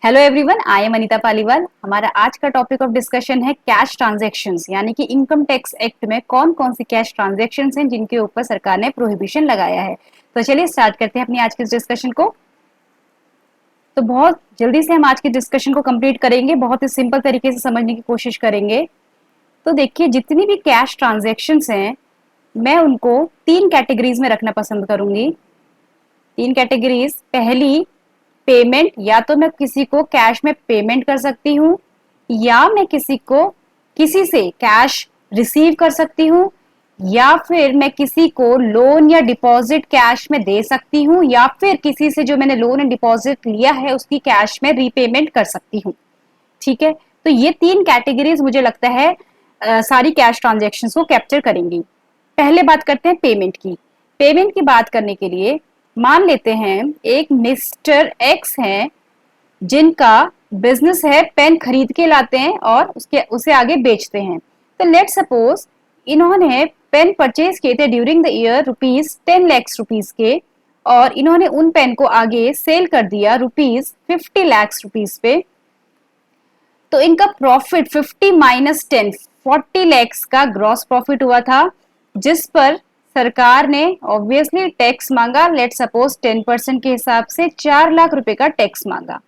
Hello everyone, I am Anita Paliwal. हमारा आज का टॉपिक ऑफ डिस्कशन है कैश ट्रांजैक्शंस, यानी कि इनकम टैक्स एक्ट में कौन कौन सी कैश ट्रांजैक्शंस हैं जिनके ऊपर सरकार ने प्रोहिबिशन लगाया है। तो चलिए स्टार्ट करते हैं अपनी आज की डिस्कशन को। तो बहुत जल्दी से हम आज की डिस्कशन को कंप्लीट करेंगे, बहुत ही सिंपल तरीके से समझने की कोशिश करेंगे। तो देखिए, जितनी भी कैश ट्रांजैक्शंस हैं मैं उनको तीन कैटेगरीज में रखना पसंद करूंगी। तीन कैटेगरीज। पहली, पेमेंट, या तो मैं किसी को कैश में पेमेंट कर सकती हूँ, या मैं किसी से कैश रिसीव कर सकती हूँ, या फिर मैं किसी को लोन या डिपॉजिट कैश में दे सकती हूँ, या फिर किसी से जो मैंने लोन एंड डिपॉजिट लिया है उसकी कैश में रीपेमेंट कर सकती हूँ। ठीक है, तो ये तीन कैटेगरीज मुझे लगता है सारी कैश ट्रांजेक्शन्स को कैप्चर करेंगी। पहले बात करते हैं पेमेंट की। पेमेंट की बात करने के लिए मान लेते हैं एक मिस्टर एक्स हैं जिनका बिजनेस है, पेन खरीद के लाते हैं और उसे आगे बेचते हैं। तो लेट सपोज इन्होंने पेन परचेज किए थे ड्यूरिंग द ईयर ₹10 लाख के, और इन्होंने उन पेन को आगे सेल कर दिया ₹50 लाख पे। तो इनका प्रॉफिट 50 माइनस 10 40 लैक्स का ग्रॉस प्रॉफिट हुआ था, जिस पर सरकार ने ऑब्वियसली टैक्स मांगा। लेट सपोज 10% के हिसाब से 4 लाख रुपए का टैक्स मांगा।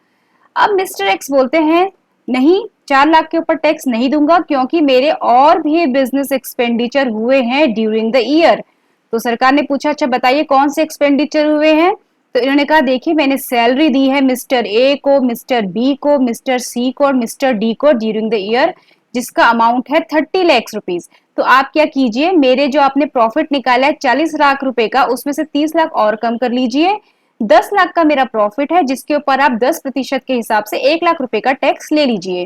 अब मिस्टर एक्स बोलते हैं नहीं, 4 लाख के ऊपर टैक्स नहीं दूंगा क्योंकि मेरे और भी बिजनेस एक्सपेंडिचर हुए हैं ड्यूरिंग द ईयर। तो सरकार ने पूछा अच्छा बताइए कौन से एक्सपेंडिचर हुए हैं। तो इन्होंने कहा देखिए मैंने सैलरी दी है मिस्टर ए को, मिस्टर बी को, मिस्टर सी को और मिस्टर डी को ड्यूरिंग द ईयर, जिसका अमाउंट है 30 लाख रुपीज। तो आप क्या कीजिए, मेरे जो आपने प्रॉफिट निकाला है 40 लाख रुपए का, उसमें से 30 लाख और कम कर लीजिए। 10 लाख का मेरा प्रॉफिट है जिसके ऊपर आप 10% के हिसाब से 1 लाख रुपए का टैक्स ले लीजिए।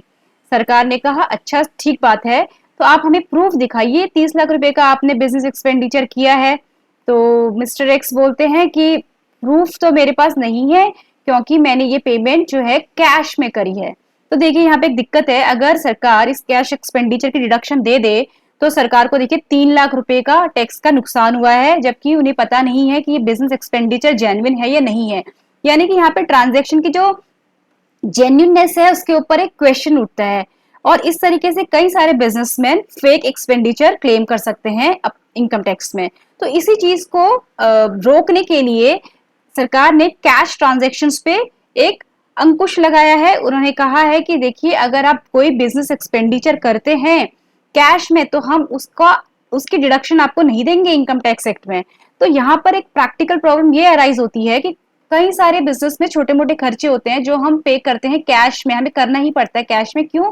सरकार ने कहा अच्छा ठीक बात है, तो आप हमें प्रूफ दिखाइए 30 लाख रुपए का आपने बिजनेस एक्सपेंडिचर किया है। तो मिस्टर एक्स बोलते हैं कि प्रूफ तो मेरे पास नहीं है क्योंकि मैंने ये पेमेंट जो है कैश में करी है। तो देखिए यहाँ पे एक दिक्कत है, अगर सरकार इस कैश एक्सपेंडिचर की डिडक्शन दे दे तो सरकार को देखिए 3 लाख रुपए का टैक्स का नुकसान हुआ है, जबकि उन्हें पता नहीं है कि ये बिजनेस एक्सपेंडिचर जेन्युइन है या नहीं है। यानी कि यहाँ पे ट्रांजेक्शन की जो जेन्युइननेस है उसके ऊपर एक क्वेश्चन उठता है, और इस तरीके से कई सारे बिजनेसमैन फेक एक्सपेंडिचर क्लेम कर सकते हैं इनकम टैक्स में। तो इसी चीज को रोकने के लिए सरकार ने कैश ट्रांजैक्शंस पे एक अंकुश लगाया है। उन्होंने कहा है कि देखिए अगर आप कोई बिजनेस एक्सपेंडिचर करते हैं कैश में तो हम उसकी डिडक्शन आपको नहीं देंगे इनकम टैक्स एक्ट में। तो यहाँ पर एक प्रैक्टिकल प्रॉब्लम ये अराइज होती है कि कई सारे बिजनेस में छोटे मोटे खर्चे होते हैं जो हम पे करते हैं कैश में, हमें करना ही पड़ता है कैश में। क्यों?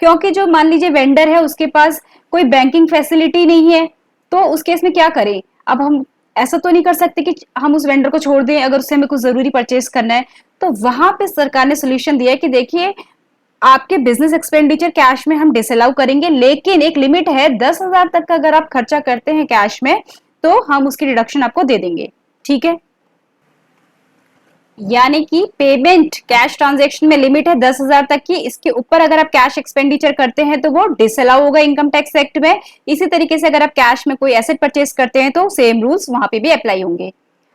क्योंकि जो मान लीजिए वेंडर है उसके पास कोई बैंकिंग फैसिलिटी नहीं है, तो उस केस में क्या करें। अब हम ऐसा तो नहीं कर सकते कि हम उस वेंडर को छोड़ दें अगर उससे हमें कुछ जरूरी परचेज करना है। तो वहां पे सरकार ने सोल्यूशन दिया है कि देखिए आपके बिजनेस एक्सपेंडिचर कैश में हम डिसअलाउ करेंगे, लेकिन एक लिमिट है 10,000 तक का अगर आप खर्चा करते हैं कैश में तो हम उसकी डिडक्शन आपको दे देंगे। ठीक है, यानी कि पेमेंट कैश ट्रांजैक्शन में लिमिट है 10,000 तक की, इसके ऊपर अगर आप कैश एक्सपेंडिचर करते हैं तो वो डिसअलाउ होगा इनकम टैक्स एक्ट में। इसी तरीके से अगर आप कैश में कोई एसेट परचेज करते हैं तो सेम रूल्स वहां पे भी अप्लाई होंगे।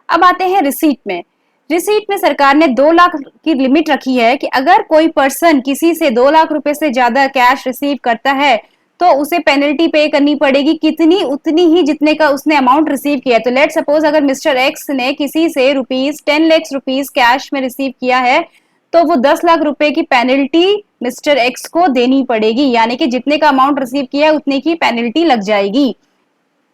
अब आते हैं रिसीट में। रिसीट में सरकार ने 2 लाख की लिमिट रखी है कि अगर कोई पर्सन किसी से 2 लाख रुपए से ज्यादा कैश रिसीव करता है तो उसे पेनल्टी पे करनी पड़ेगी, कितनी? उतनी ही जितने का उसने अमाउंट रिसीव किया। तो लेट सपोज अगर मिस्टर एक्स ने किसी से ₹10 लाख कैश में रिसीव किया है तो वो 10 लाख रुपए की पेनल्टी मिस्टर एक्स को देनी पड़ेगी, यानी कि जितने का अमाउंट रिसीव किया है उतने की पेनल्टी लग जाएगी।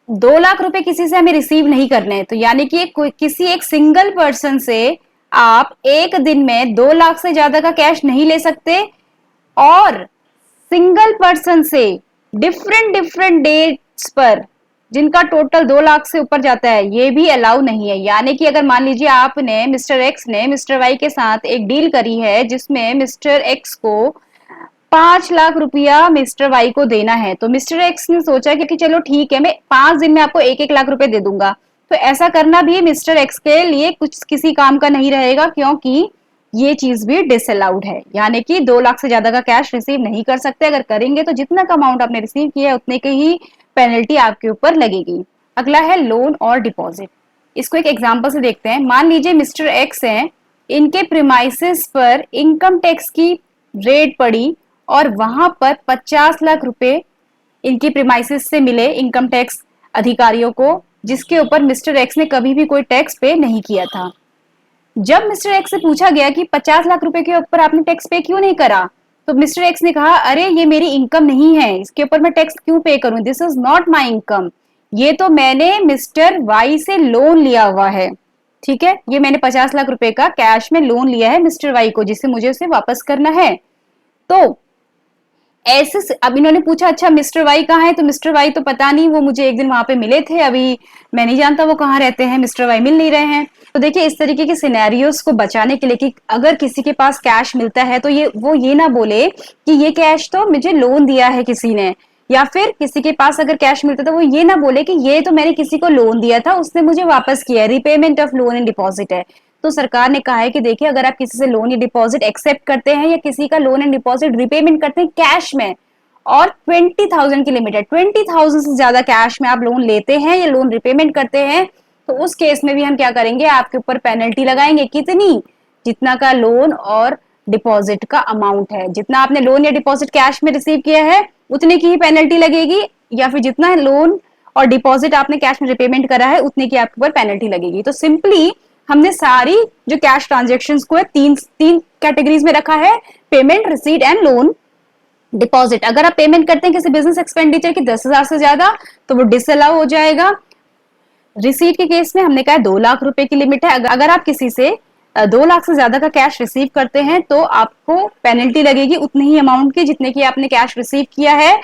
2 लाख रुपए किसी से हमें रिसीव नहीं करने हैं, तो यानी कि किसी एक सिंगल पर्सन से आप एक दिन में 2 लाख से ज्यादा का कैश नहीं ले सकते, और सिंगल पर्सन से डिफरेंट डिफरेंट डेट्स पर जिनका टोटल 2 लाख से ऊपर जाता है ये भी अलाउ नहीं है। यानी कि अगर मान लीजिए आपने मिस्टर एक्स ने मिस्टर वाई के साथ एक डील करी है जिसमें मिस्टर एक्स को 5 लाख रुपया मिस्टर वाई को देना है, तो मिस्टर एक्स ने सोचा कि चलो ठीक है मैं 5 दिन में आपको 1-1 लाख रुपए दे दूंगा। तो ऐसा करना भी मिस्टर एक्स के लिए कुछ किसी काम का नहीं रहेगा क्योंकि ये चीज भी डिसअलाउड है। यानी कि 2 लाख से ज्यादा का कैश रिसीव नहीं कर सकते, अगर करेंगे तो जितना का अमाउंट आपने रिसीव किया है उतने की ही पेनल्टी आपके ऊपर लगेगी। अगला है लोन और डिपॉजिट। इसको एक एग्जांपल से देखते हैं। मान लीजिए मिस्टर एक्स हैं, इनके प्रीमाइसेस पर इनकम टैक्स की रेड पड़ी और वहां पर 50 लाख रुपए इनकी प्रीमाइसेस से मिले इनकम टैक्स अधिकारियों को, जिसके ऊपर मिस्टर एक्स ने कभी भी कोई टैक्स पे नहीं किया था। जब मिस्टर एक्स से पूछा गया कि 50 लाख रुपए के ऊपर आपने टैक्स पे क्यों नहीं करा, तो मिस्टर एक्स ने कहा, अरे ये मेरी इनकम नहीं है, इसके ऊपर मैं टैक्स क्यों पे करूं, this is not my income, ये तो मैंने मिस्टर वाई से लोन लिया हुआ है। ठीक है, ये मैंने 50 लाख रुपए का कैश में लोन लिया है मिस्टर वाई को, जिसे मुझे उसे वापस करना है। तो ऐसे अब इन्होंने पूछा, अच्छा मिस्टर वाई कहाँ है, तो मिस्टर वाई तो पता नहीं, वो मुझे एक दिन वहां पे मिले थे, अभी मैं नहीं जानता वो कहाँ रहते हैं, मिस्टर वाई मिल नहीं रहे हैं। तो देखिए, इस तरीके के सिनेरियोस को बचाने के लिए कि अगर किसी के पास कैश मिलता है तो वो ये ना बोले कि ये कैश तो मुझे लोन दिया है किसी ने, या फिर किसी के पास अगर कैश मिलता है तो वो ये ना बोले कि ये तो मैंने किसी को लोन दिया था, उसने मुझे वापस किया, repayment of loan and deposit है। तो सरकार ने कहा है कि देखिए, अगर आप किसी से लोन या डिपॉजिट एक्सेप्ट करते हैं या किसी का लोन एंड डिपॉजिट रिपेमेंट करते हैं कैश में, और 20,000 की लिमिट है, 20,000 से ज्यादा कैश में आप लोन लेते हैं या लोन रिपेमेंट करते हैं, तो उस केस में भी हम क्या करेंगे, आपके ऊपर पेनल्टी लगाएंगे। कितनी? जितना का लोन और डिपॉजिट का अमाउंट है, जितना आपने लोन या डिपॉजिट कैश में रिसीव किया है उतने की ही पेनल्टी लगेगी, या फिर जितना लोन और डिपॉजिट आपने कैश में रिपेमेंट करा है उतने की आपके ऊपर पेनल्टी लगेगी। तो सिंपली हमने सारी जो कैश ट्रांजेक्शन्स को है तीन तीन कैटेगरीज में रखा है, payment, receipt and loan, deposit. अगर आप पेमेंट करते हैं किसी बिजनेस एक्सपेंडिचर की 10,000 से ज्यादा तो वो डिसअलाउ हो जाएगा। रिसीट के केस में हमने कहा 2 लाख रुपए की लिमिट है, अगर आप किसी से 2 लाख से ज्यादा का कैश रिसीव करते हैं तो आपको पेनल्टी लगेगी उतनी ही अमाउंट की जितने की आपने कैश रिसीव किया है।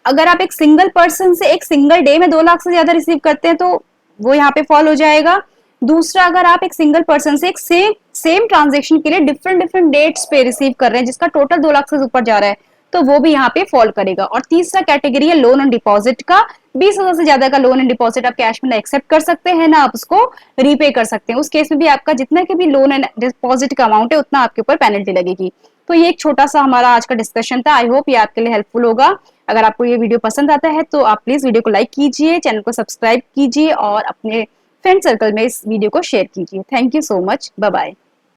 अगर आप एक सिंगल पर्सन से एक सिंगल डे में 2 लाख से ज्यादा रिसीव करते हैं तो वो यहाँ पे फॉल हो जाएगा। दूसरा, अगर आप एक सिंगल पर्सन से एक सेम ट्रांजेक्शन के लिए डिफरेंट डिफरेंट डेट्स पे रिसीव कर रहे हैं जिसका टोटल 2 लाख से ऊपर जा रहा है तो वो भी यहाँ पे फॉल करेगा। और तीसरा कैटेगरी है लोन एंड डिपॉजिट का, 20,000 से ज्यादा का लोन एंड डिपॉजिट आप कैश में ना एक्सेप्ट कर सकते हैं ना आप उसको रीपे कर सकते हैं। उस केस में भी आपका जितना के भी लोन एंड डिपॉजिट का अमाउंट है उतना आपके ऊपर पेनल्टी लगेगी। तो ये एक छोटा सा हमारा आज का डिस्कशन था। आई होप ये आपके लिए हेल्पफुल होगा। अगर आपको ये वीडियो पसंद आता है तो आप प्लीज वीडियो को लाइक कीजिए, चैनल को सब्सक्राइब कीजिए और अपने फ्रेंड सर्कल में इस वीडियो को शेयर कीजिए। Thank you so much, bye bye.